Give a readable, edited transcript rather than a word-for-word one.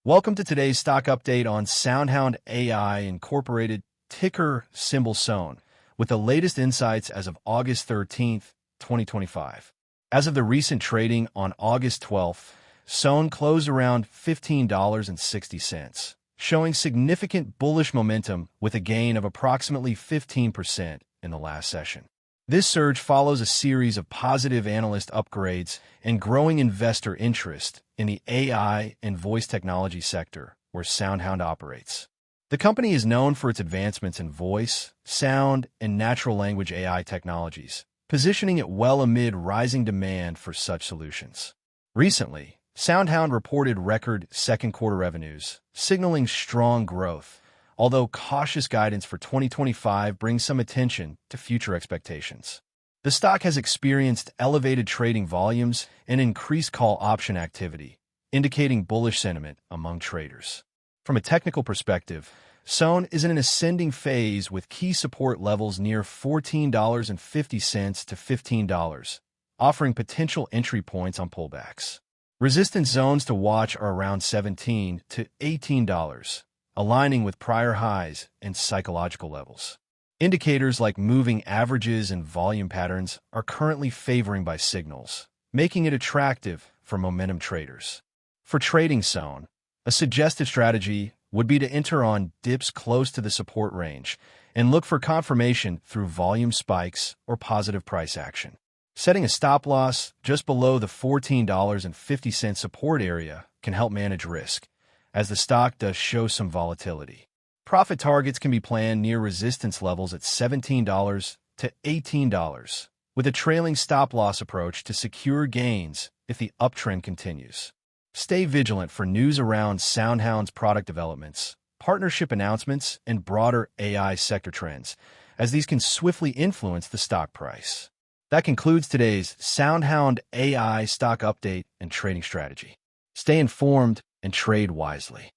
Welcome to today's stock update on Soundhound AI Incorporated, ticker symbol Soun, with the latest insights as of August 13th, 2025. As of the recent trading on August 12th, Soun closed around $15.60, showing significant bullish momentum with a gain of approximately 15% in the last session. This surge follows a series of positive analyst upgrades and growing investor interest in the AI and voice technology sector where Soundhound operates. The company is known for its advancements in voice, sound, and natural language AI technologies, positioning it well amid rising demand for such solutions. Recently, Soundhound reported record second-quarter revenues, signaling strong growth, although cautious guidance for 2025 brings some attention to future expectations. The stock has experienced elevated trading volumes and increased call option activity, indicating bullish sentiment among traders. From a technical perspective, Soun is in an ascending phase with key support levels near $14.50 to $15, offering potential entry points on pullbacks. Resistance zones to watch are around $17 to $18, aligning with prior highs and psychological levels. Indicators like moving averages and volume patterns are currently favoring by signals, making it attractive for momentum traders. For trading Soun, a suggested strategy would be to enter on dips close to the support range and look for confirmation through volume spikes or positive price action. Setting a stop loss just below the $14.50 support area can help manage risk, as the stock does show some volatility. Profit targets can be planned near resistance levels at $17 to $18, with a trailing stop-loss approach to secure gains if the uptrend continues. Stay vigilant for news around Soundhound's product developments, partnership announcements, and broader AI sector trends, as these can swiftly influence the stock price. That concludes today's Soundhound AI stock update and trading strategy. Stay informed and trade wisely.